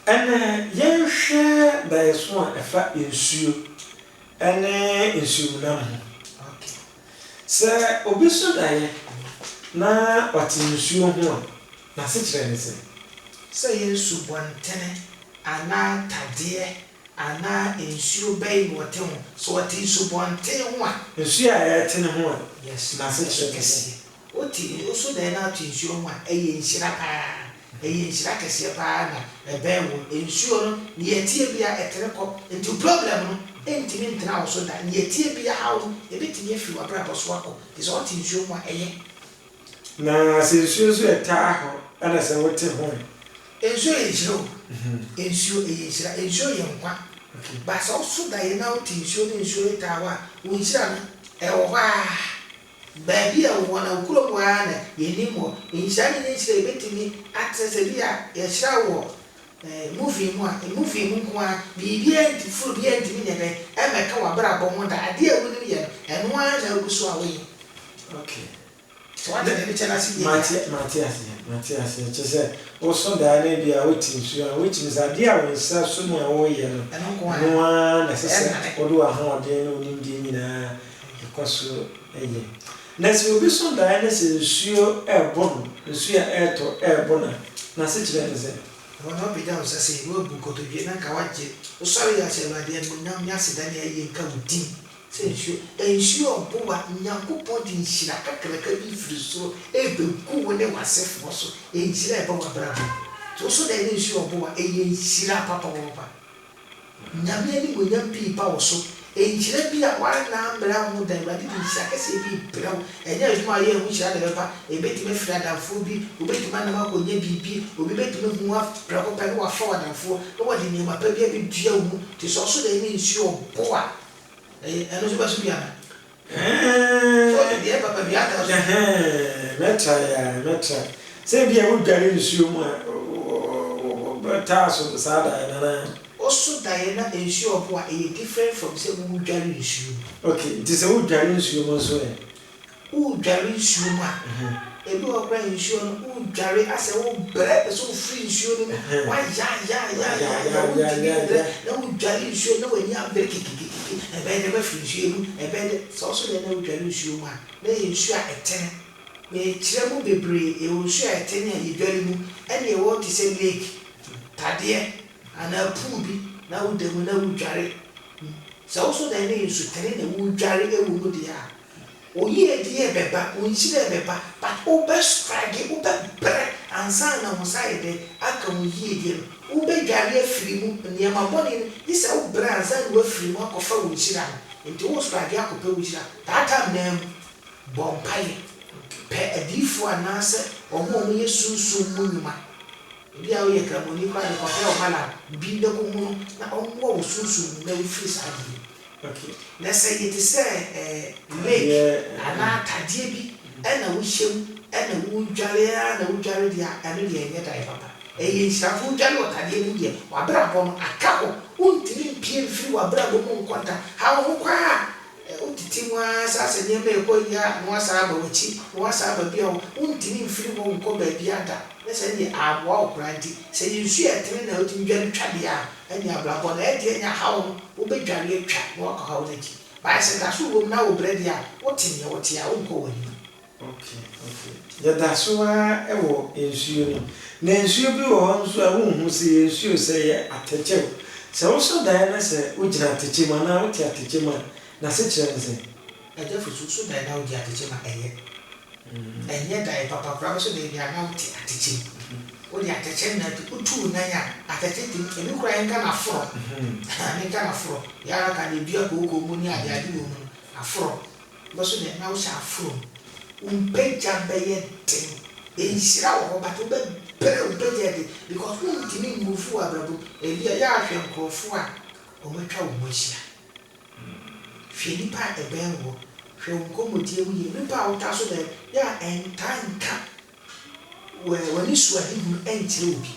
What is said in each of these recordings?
And yen share by a swan a fat ensue and ensue nam. Okay. Sir, obiso daye na what ensue ho na se kire ne se. Say yensu bontene ana tade ana ensue bay wote ho. So what insu bonten ho a Ensue a yete ne ho. yes, na se kire ne se. Oti oso da na to ensue ho a enhyira pa. Enhyira kese pa na ebe wo ensue no ne yetie bia etere kop. Enti problem no entimi ntina wo so da ne yetie bia ha wo ebetimi afi wa bra boso akọ. Is what ensue ho a eye. Na se ensue so eta ho ana se wote ho. Ensue enhyira. Ensue enhyira. Ensue yenkwa. Ba so so da ye na wo ti ensue ne ensue eta wa wo enhyira no e wo ba baby a wona ukuro mwa na yenimo enhyira ne enhyira ebetimi access bia ye hyira wo movie mu a movie mu ko a bibia enti furu bia enti mi nyebe e meka wa bra bo ho da ade a woni ye eno a na oguso a we. Okay. So what the be chana si Matias, chese oso da na bia woti nsu a which means ade a wonsa so mu a wo ye no. Eno ko a. No a na sese odo a ho de no nim de nyina ekoso eye. Na se obi so da na se nsuo e bono, nsuo e to e bona. Na se kire ne se. Wona be down say wo bu ko to bi na ka waje. O sorry ya se ba de no nyam nya se da na ye nka wudi. Se nsuo obo wa nyankopon di nhira kakra ka bi firi so e be ku wo ne wasefo so e nhira e ba wa bra. To so da ne nsuo obo wa e ye nhira papa wo ba. Nyame ni mo nyam pi pa wo so. Enchire bia wa na mbra ho da ba di nsa kase bi brawo enya adwuma ye hu hira da ba ebeti me fira da fo bi obeti ma na ma ko nya bibi obi beti me hu wa brawo pa no wa fa wa da fo no wa di ni ma pa bia bi dua hu ti so so da ni nsuo bo a eno so ba so bia na so de e papa bia ta so metra se bia wo dware nsuo mu a ta so sada na also Diana and sure boy a different from say who dware issue. Okay, it is a wood dware nsuo mo so e. Who dware issue ma. E bi o kra issue no who dware as a wo bre so free issue no. Why ya. Na who dware issue no when ya break kiki. E be never free issue no. E be so na who dware issue ma. Na issue a etene. Me kire mu bebre e wo issue a etene a ye dware mu. E na e wo ti say lake. Tade ana pubi na udemu na udware so so da ne nsu tere na udware ewu mu dia oyi edi ebeba onchi na ebeba but obe strike obe bre ansa na musai de aka mu yi edi obe dware afiri mu niam abone ni se obre ansa na afiri mu akofa onchi na enti wo strike akopa onchi na tata nam bompai pe adifo anase omo ye sunsun mu nyuma bia wo ye kramoni kwa ni kope o mala bi de ko mu na onwo wo sunsun na wo free sadi. Okay. Na say it is lake ana tadie bi na wo hyem na wo dware na wo dware dia anu de enye dai papa e ye nshafo dware o tadie ni de wa bra bo no aka ho untini mpie free wa bra bo mu nkwanta ha wo kwa utiti mwa sasa nyeme ko ya no asa ba wuchi no asa ba bia untini free wo nko ba bia da na say ni abwa okranti say nsu etere na otim dware twade a ani ablabo na e de nya hawo wo be dware twa no ko hawo na ji ba say da so wo na wo bredi a wotin ye wotia wo nko wani. Okay. Ya da so a e wo ensuo ni na ensuo bi wo nso a wo hu se ensuo se ye atechew se wo so da na se wo gina ateche ma na wo ti ateche ma na se kire nse e de Fosu so da na wo di ateche ma eye enye da papa pra so de bia na wo ti ateche o di ateche na tu na ya ateche ti eni kura enka na fro ani ka na fro ya ka de bia ko mu ni ade ade wo mu afro bo so de na wo sha afro umpeja beye ten enhyira wo ba to be umpeja de because who ntimi move abrabo ebi ya ahwe nkofo a o metwa wo mohia Filipa ebenwo hwe nkomodie wuye nipa wo taso de ya entanka wani suadi hu entire obi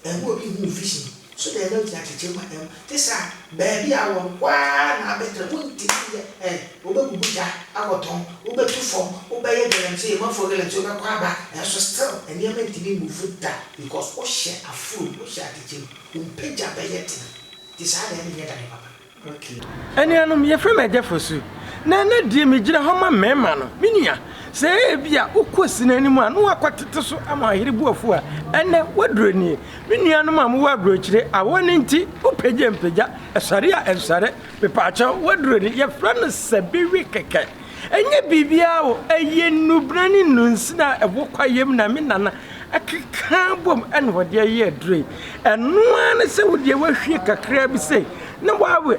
enwo obi hu vision so de na uti ateche ma tesa baby awon kwa na betre bunti obegubuja agoton obetu form obeye guarantee e ma for guarantee obekwa ba so still eni amenti bi move that because o share afro o share ateche atɛkyɛ umpagya bɛyɛ tena ti saa da ne yɛ da ne papa okay Anuanom ye frɛ me Agya Fosu na die me gyina hɔ ma mɛma no menua sɛ bia ukosi na anim a no akɔtete so ama ahiri buafu a ene waduroni menuanom a mo wa brochire awone nti upagya mpagya esare a ensare pepaacha waduroni ye frɛ no sabiwi keke enye bibia wo eye nubrani nunsina ebo kwayem na me nana akeka bom ene wode ye adure eno an se wode wahwie kakra bi sei na wawe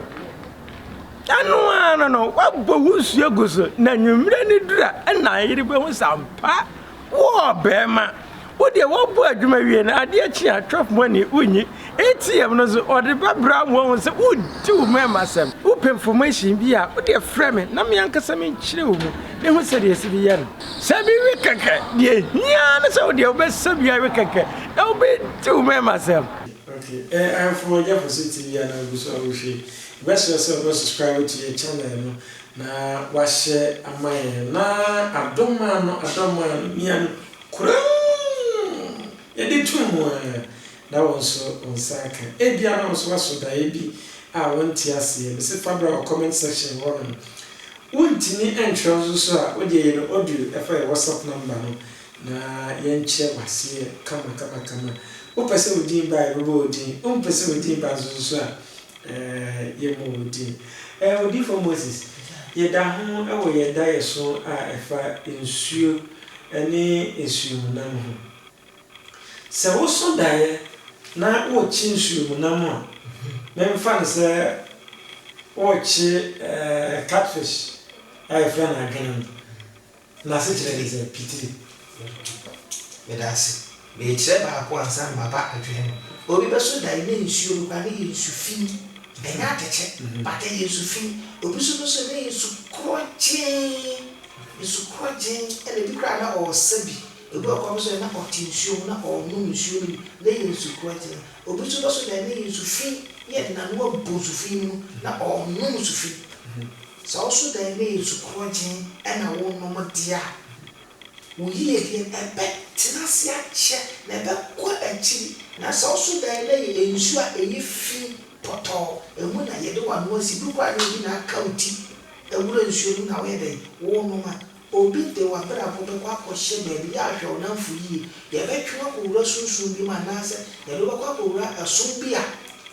no wabɔ wusu aguso na nwumre ni dura na yiri be ho sampa wo bema wo de wo bo adwuma wie na ade achi a 12 money unyi ATM no so ode babra wo se wo di wo mema sem wo information bi a wo de frɛ me na me ankasa me nkyire wo mu ne ho sɛ de esi bi yɛ no sɛ bi wi keke de hia na sɛ wo de wo be sabia wi keke na wo be di wo mema sem okay I'm from Agya Fosu TV and I'm so happy best yourself subscribe to your channel na wa share amay na adoma no mian kura e di tumu na won so on saka e bia na so waso da e bi a won ti ase e se fabra comment section won wontini entro so a wo de no audio e fa WhatsApp number no na yen che wase kama wo pese odin ba e bo odin wo pese odin ba so a yemudi odi for Moses ye da ho ewo ye da ye so a efa ensuo ene ensuo munam ho se wo so da ye na wo chi ensuo munam a memfa ne se wo chi catfish ai fra na ganan na se kire ni se pitiri me da se me kire ba ko ansa ma ba adwene obi be so da ye ensuo no ba ne ensuo fi benya atɛkyɛ bata yesu fi obi so no so ne yesu kroje ele bi kra na o sabi obi akɔ so na otinsuo na o no nsuo ni na yesu kroje obi so no so da ne yesu fi ye na no bozu fi no na o no nsuo fi so so da ne yesu kroje na wo no mo dia wo yie die ebe tinasi akyɛ na ebe kɔ akyi na so so da ne nsuo a eyi fi poto emu na yede wa no si bi kwa ni na account ewura nsuo na we dey wo no ma obi de wa bra bo be kwa kohye ba bi ya hwe na mfu yi ye be twa ko wura sunsun bi ma na se ye do kwa ko wura asun bi a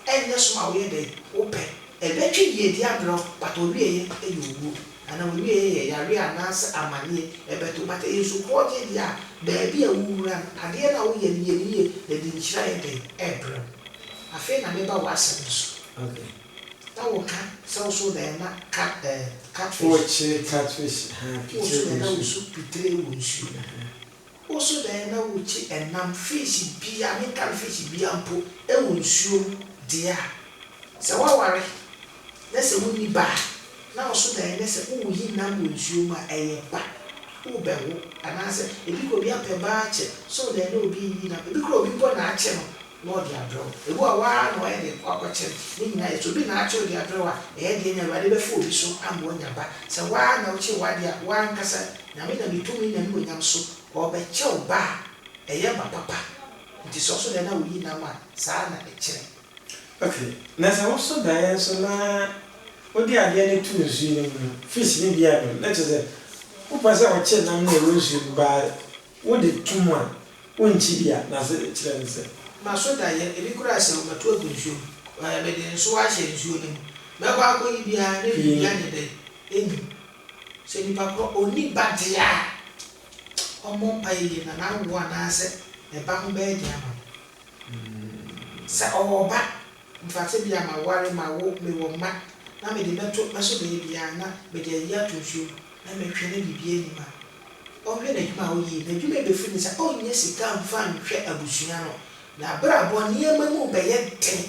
enye so ma we dey wo pe e be twi ye di agro pato wie ye e yowo ana we wie ye ya re anase amane e be to bata yesu ko je dia ba bi a wura ade na wo ye ni de di nchira ye dey e bro afi na me ba wasa nso okay ta wo ka so da na catfish wo chi catfish pitire na wo so pitire wo nsu wo so da na wo chi enam fish bia me catfish bia mpo e wo nsu dia se wa ware na se wo ni ba na wo so da na se wo yi na wo nsu ma eye ba wo be wo anase ebi ko bia pe ba che so da na obi yi na ebi ko obi bo na ache no no dia draw ebu a wa no e de kwakwche ni nyina e so bi na ache dia draw a e de nya ba de be fo bi so ambo nya ba se wa na uche wa dia wa nkasa na me na mitumi na mi onyam so o be che o ba e ye ba papa nti so so de na wo yi na ma sa na e kire okay na se wo so da ye so na wo di ade ne tu nsu ni mu fish ni bia no na che se wo pasa wo che na na wo nsu ba wo de tumu a wo nchi bia na se kire ne se maso da ye ebi kura se o mato agunsuo me de nso a hye nsuo ni me kwa ko yi bia ne bia ne de eni se ni pa ko oni badia omo pa yi na na wo na se e ba ho be dia ma sa o ba mfate bia ma ware ma wo me wo ma na me de meto maso be bia na me de ya to nsuo na me hwe ne bibia ni ma o hwe na djuma o yi na djuma be fi ni sa o nye sika mfa nhwe abusua no na brabo niema mu be ye den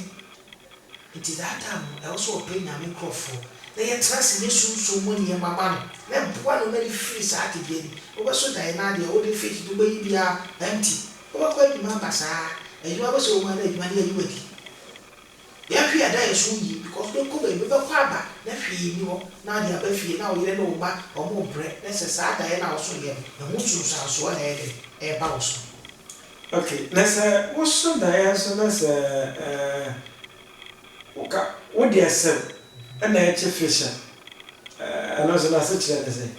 it is that time also open na microphone na ye trust ni sunsun mu niema ma no na boa no many free sa ati bi o be so dai na de o de fit do be bia empty o ba kwa djuma basa ejuma be so mu na djuma ni ejuma di ya hwe ada ye so yi because do ko be kwa ba na hwe ni ho na de aba fie na o yire no ba o mo bre na se sa da ye na o so ye na mu sunsun so na ye de e ba o so Okay, nasa what's so that so nasa what they sell and I fisher and also nasa children say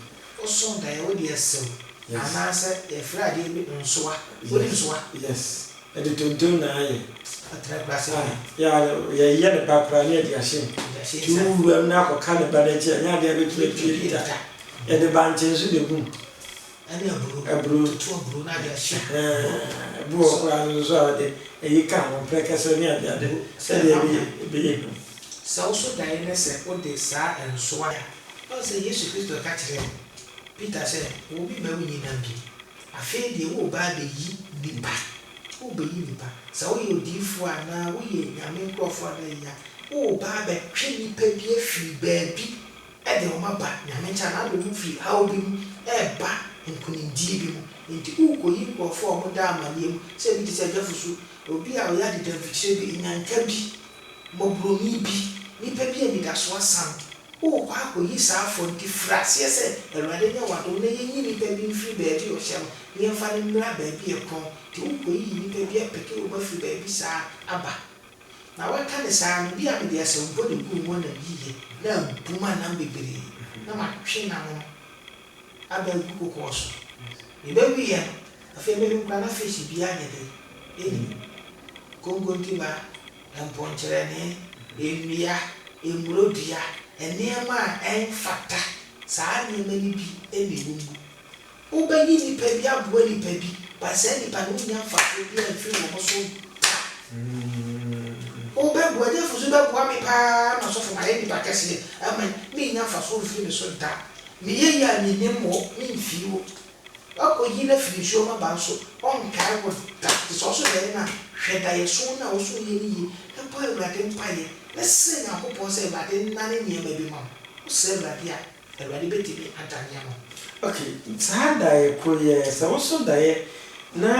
also that what they sell and I said a Friday nsoa what nsoa yes and the tuntum na aye yeah yeah the background near the ashim two na ko kan ba na che nya de be tue ta e de ban chen so de boom and abro to abro na de ashim bu ko an so de e ka mo preka so nya de se de be so so that na se o de sa nsoa o se Yesu Kristo ka kire Peter said wo bi ma wunyi na bi afi de wo ba de yi nipa wo be yi nipa sa wo ye odifo ana wo ye nyame nkrofo na ya wo ba be twe nipa bi afiri ba bi e de wo ma ba nyame cha na do mu firi hawo bi e ba nkunindi bi mu nti wo ko yi nkrofo o mo da amane mu se bi se Fosu obi a o ya de David bi nyanka bi mo bromi bi nipa bi ani da so asam o kwa ko yi sa for di frase se Ewurade nya wado na yenyi nipa bi mfiri ba bi o hyem ne mfa ne mra ba bi ekon ti wo ko yi nipa bi apeke o mafiri ba bi sa aba na waka ne sa no bi a me de ase wo de ku mo na yiye na buma na mbebere na ma twe na mo aba ku ko so e ba wi ya afi me bi na fish bi anya de kongo ntiba na mponkyere ne emia emrodia enema enfata saa ne mani bi enewu wo ba yi nipa bi abo nipa bi ba se nipa no nya mfato bi afiri wo so wo ba bo de Fosu ba bo mi pa na so fo ma ye nipa kese ama mi nya mfaso firi me so da mi ye ya ni nemo mi mfi wo ako yi na firi show ma ba so on kai wo da so so le na hweda ye so na wo so ye ni e po Ewurade mpaye lese na akopɔ sɛ Ewurade nane nneɛma bi ma wo sɛ Ewurade a Ewurade bɛtumi adane ama okay saa da ye ko ye sɛ wo so da ye na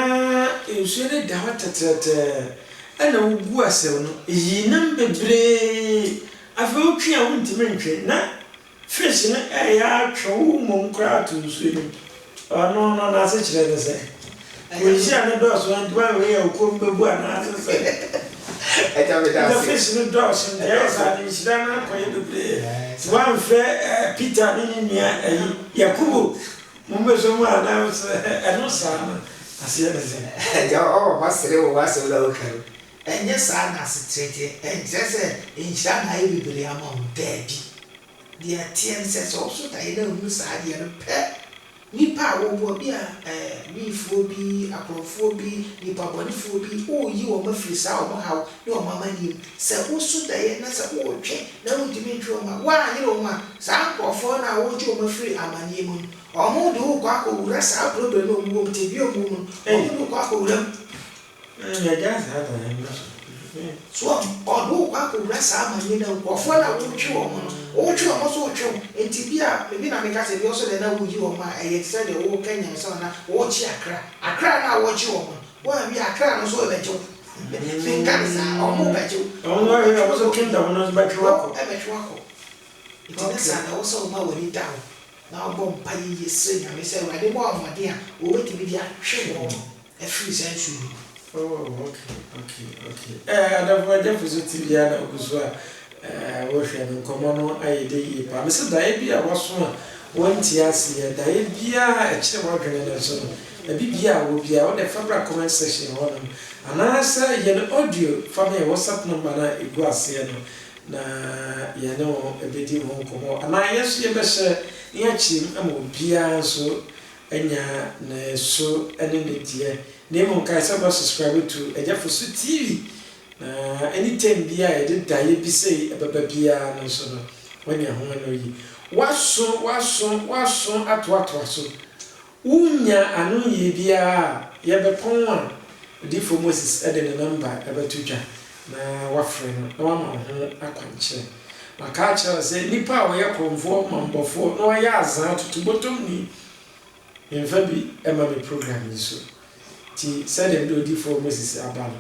ensuo ne da tetrete ana wo gu asɛm no yi nam bebre afa wo twa wo ntimi ntwe na fish no ya atwa wo mom kra to nsuo ni no na se kyerɛ ne sɛ wo hia ne do so antwa we ya ko mbebu ana sɛ the fish no does yes and is done for you one fair Peter near Yakubu Mumbeso announce and no son as yet as oh master was a local and yes I as treaty and just in Shanghai we be among daddy the TN says also that I know who side the pet nipa wo bi a bifo bi akrofo bi nipa bonifo bi o yi wo mafiri sa o hawo ne o mama ni se wo su da ye na se wo twe na wo dimi twe o ma wa ni ro ma sa akrofo na wo ji o mafiri amanie mu o mo de wo kwa ko wura sa problem no mo te bi o mu no o mo de kwa ko wura ya just have a so o do kwa ko wura sa amanie na akrofo na wo twe o mo no o twe o mo so twe enti bia me na me ka se bi o so de na wo ji o ma e se de wo Kenya so na wo chi akra na wo chi o mo wa bi akra no so e be jo me ka sa o mo be jo o no e o so kingdom no be twa ko e be twa ko enti na sa na wo so ma wo ni down na wo bom pa yi se nya me se wa de mo amode a wo beti bi dia hwe wo e free sense oh okay adafo de Fosu TV ana ogusua wo hwe no komo no ayede yi pa me se dae bia waso a wonti ase dae bia e kire wo dwene na so no bibia wo bia wo de fabra comment section ho no anasa ye no audio fa me WhatsApp number na egu ase no na ye no ebedi ho komo ana yeso ye behye ye chim ama bia so enya na so ene ne die name on kai subscribe to Agya Fosu TV na anytime bia ye de dae bi sei ebaba bia no so no wanya ho no yi waso ato so unya anu ye bia ye bepon a di for Moses ede ne number ebetutwa na wafre no na wama ho akwanche maka cha se nipa wo ye konfo mambofo no ya azan tutubotom ni enfa bi ema me program yi so ti se dem do di for Moses abalo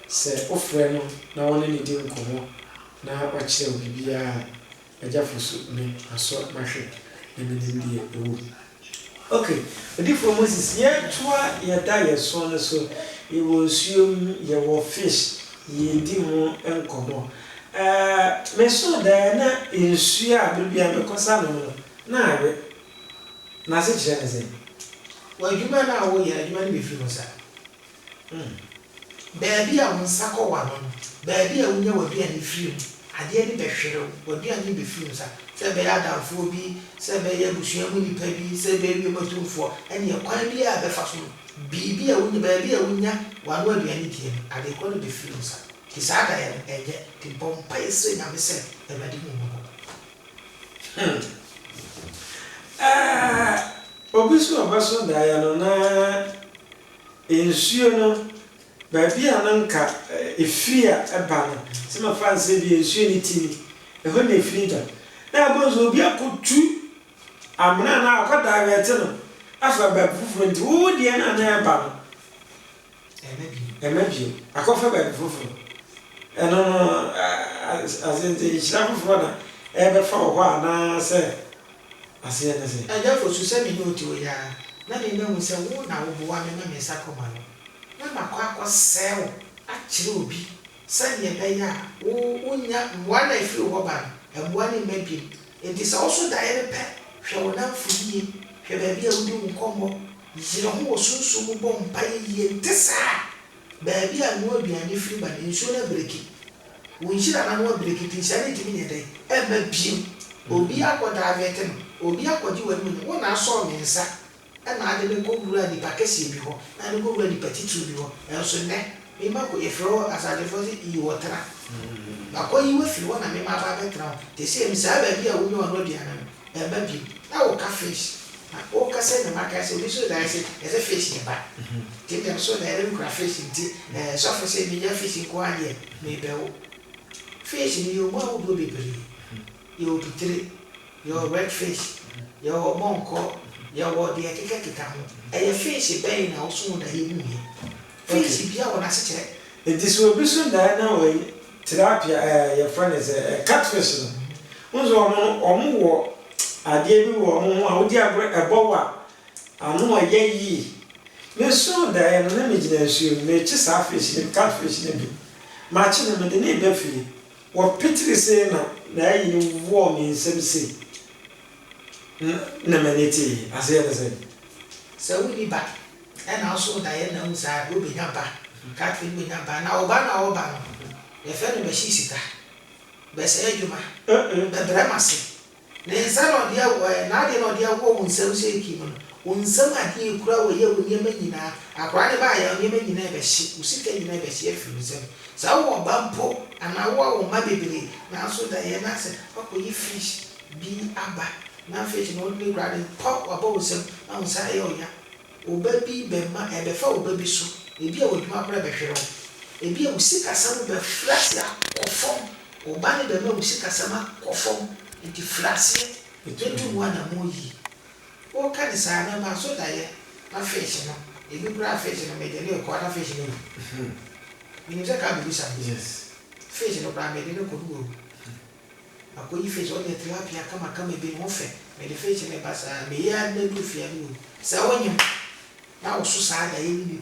se ofre no na wona ne di nkomo na wakire bibia Agya Fosu me aso mahwe ne me ndi ewu Okay, different Moses, yet, your diet son so you will assume your fish, ye demo and como. Me so there in Sia, baby, and because I know. Now, Nasa Jensen. Well, you man are away, you may be famous. Baby, I will suckle one. Baby, I will never be any film. I didn't be sure what the only be films. Say, be out for be, say, be able to money baby, say, baby, much for, and your quite be a fashion. Baby, I wouldn't baby, I wouldn't one word be anything. I they call it the films. His other and yet the bomb pay saying, I said, the wedding. Obisu abaso da ya no na ensuo no baabi ananka efia eba no se ma fanse bi ensuo ni tini eho na efiri da na abozo obi akotu amna na akoda wete no afa ba fufuro nti wo de na na eba no emebi akofa ba fufuro eno no azente chira fufuro na ebe fa ho ana se Agya Fosu say me no to ya. Na me no say wo na wo bo wa me na me sakoma no. Na makwa sell akire obi. Say ye be ya wo nya mwa na ifi wo ba. Emwa ni mabiem. It is also die pe. Hwe wo na fuyie. Hwe ba bia wo di nkomo. Yire ho wo sunsu mu bom pa ye ntesa. Ba bia no aduane firi ba nso na breki. Wo nhira na no breki tin sha ne timi ne dai. E mabiem. Obi akoda avete no. Obi akodi wani no wona aso me nsa na ade me kogura di pakesi bi ho na ade kogura di petitu bi ho enso ne me ma ko efro asade fo si yi wotara ba yi we firi wona me ma ba betra te se mi sa ba bi a wo no di ana e ba bi na wo ka fish na o ka se na ma ka se obi so da se e se fish ne ba te dem so na e kura fish nti so fo se mi ya fish ko ade me be wo fish ni yo mo wo do bebre yo pitire your red fish, your monko, your dear kikamu. A fish bay now soon that you knew. Fish be our answer. It is will be soon that now way. Tilapia, your friend is a catfish. Once or more, I gave you or dear a boa. I know a ye. No sooner than an image you may just have fish and catfish. Matching them in the neighborhood. What pity say now you warm in some sea. Na maniti asɛ sɛ wo ni ba ɛna also da yɛ na unsa wo be nya ba catfish be nya ba na oba no ye fe no be shisika be sɛ adwuma be drama se ne nsa no dia na de no dia wo unsam sɛ ki mo unsam ade kura wo ye wo nyema nyina akora ne ba ya nyema nyina be hye usika nyina be hye afi unsam sɛ wo ba mpo ana wo ma bebere na also da yɛ na sɛ akoyi fish bi aba na fish no only grade pop about some na unsa e oya obabi be ma e be fa obabi so e bia woduma bra be hwero e bia usika sam be flash akofom oba ne be ma usika sam akofom e di flash e do one amoyi o ka ni sa na ma so da ye na fish no e bi bra fish no me de ne ko na fish no ni je ka bi sa yes fish no bra me de ne ko du akoyi fish o de tilapia kama be no fe me de fish ne basa me ya na du fia no sa wonyim na wo so sa da ye ni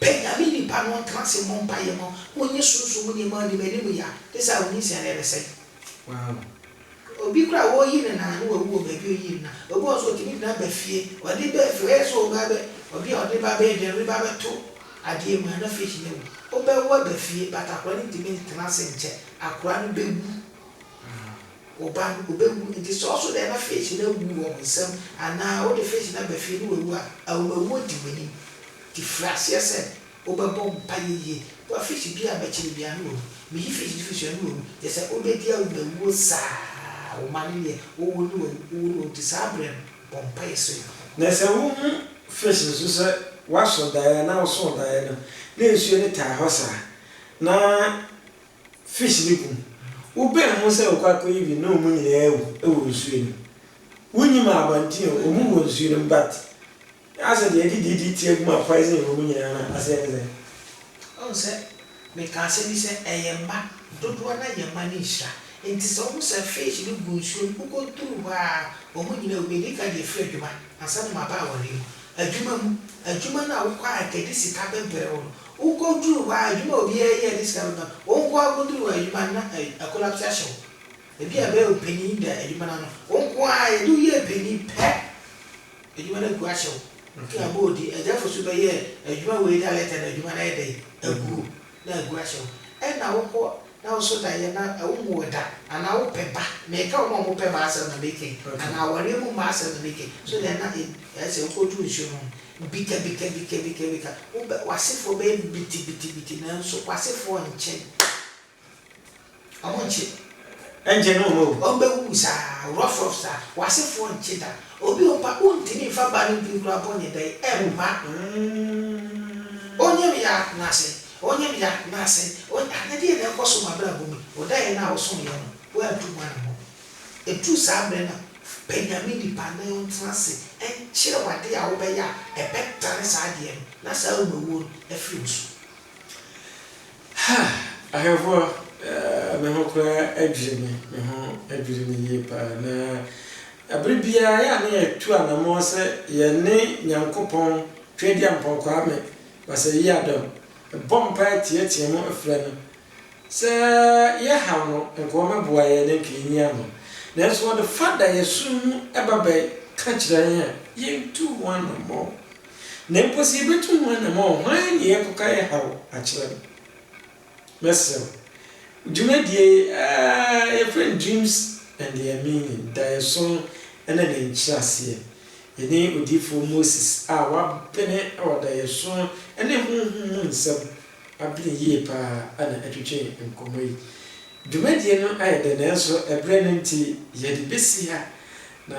pe ya mi ni pa no transe mo mpa ye mo wonye susu mo ni ma ni me ni mu ya de sa woni sia na be sai wow obi kra wo yi na no wo ba bi yi na obi oso ti mi na ba fie o de ba fie so ba be obi o de ba be de ri ba be to ade mu na fish ne wo ba wo ba fie bata kra ni ti mi transe nche akra no be oba obewu nti so so dey na fish na wu wo nsam ana o de fish na ba fi no wu a awu di wani ti flash yese obebo mpa yeye to fish bi a ba chiri bi anu mi fish anu wo yese obedi a wu sa o mani o wo ti sabre bompa yese na se wo fish so se wa so da na wo so da na ensuo ne ta hosa na fish bi ku ube mo se okwa yi bi no mu nyina ewu nsuo ni wunyima abanti o mu wo nsuo ni but asa de di tie gu ma poison o mu nyina na asa ene o se me ka se bi se eyemba dodo na yemba ni hira nti sɛ ɔmo sɛ fish no gu nsuo mu wokɔduru hɔ a ɔmo nyina obɛdi ka deɛ firi adwuma ansa no maba awɔre mu adwuma no a wokɔ a kɛde sika bɛbrɛ wo no wokɔduru hɔ a adwuma obiara yɛ de sika bɛbrɛ wɔnkɔ akɔduru hɔ adwuma na akɔlapse ahyɛ wo ebi a bɛyɛ ɔpanin da adwuma no wɔnkɔ a yɛde woyɛ panin pɛ adwuma no agu ahyɛ wo nke abodi Agya Fosu bɛyɛ adwuma wei da lɛtɛ na adwuma no yɛ dɛ agu na agu ahyɛ wo ɛna wokɔ na wo so da yɛ na wo da ana wo pɛ ba meka wo mo pɛ ba asɛm na meke ana aware mu ma asɛm na meke so da na ɛsɛ wokɔdu nsuo no bika wo wasefo bɛ biti na nso wasefo nkyɛn ɔmo nkyɛn enje no mo ɔmbɛwu saa rough saa wasefo nkyɛn da obi opa untini fa ba no bi kura bɔ ne dai ɛmba onye ya nase anade na ɛkɔso ma bra bomi ɔdai na ɔso yɛ no wo atu ma no etu saa bre na penyame di pa na ontrase ɛkyerɛ wade a wo bɛya ɛbɛtare saa de no na saa omawo afiri so ahefo me ho kura adwiri me ye pa na abribia ya na etu anamo se ye ne nyankopon twedi ampɔnkɔ ame basa yi adam bompa tie mo afra no se ye ha no enko meboa ye ne kenya no na so the father yesu ebabai ka kyerɛ ya ye tu one more na imposi betu one more hwan ne ye koka ye ha a kyerɛ mesel dwumadie your friend dreams and their meaning that song and an inchase ye odifo Moses wa pene or da so and then some abli ye pa ana atwetwe nkomo yi dwumadie no ayɛ de so ebre nti ye de besi ha na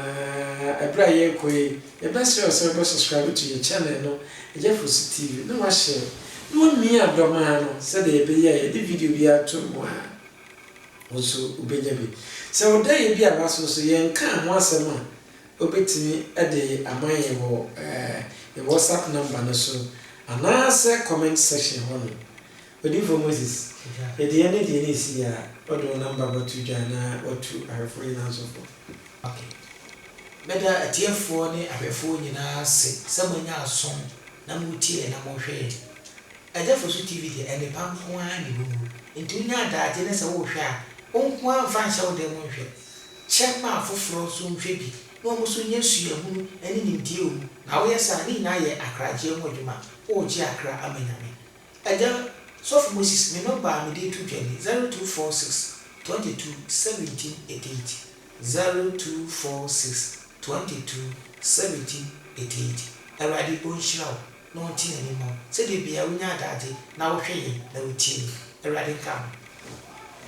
ebra ye koyi ye besi also subscribe to your channel no Agya Fosu TV no wa share no mi adoma no se de be ye de video bi ato mo a also ubenya bi se oda ye bi abaso so ye nka ho asem a obetimi ede amaye wo WhatsApp number no so ana se comment section ho no odi for Moses e de ene de ni si ya odo number batu jana otu ahefo ina so fo okay beda atiefo ne ahefo nyina se samanya asom na mutie na mo hwe Agya Fosu TV de ene pam ho ani bu nti nya daade ne se wo hwe a onko anfa nhyɛ wo dem hwe kyɛma afoforo so nhwe bi no mo so nya sua hu ani nimdie o na wo yesa ni nya ye akraje ho adwuma wo ji akra amanyame Agya Sof Moses me no ba me de to dwani 0246 22 17 88 0246 22 17 88 awadi onhyira no tin ani mo se de bia wo nya daade na wo hwe ye na wo tie awadi kam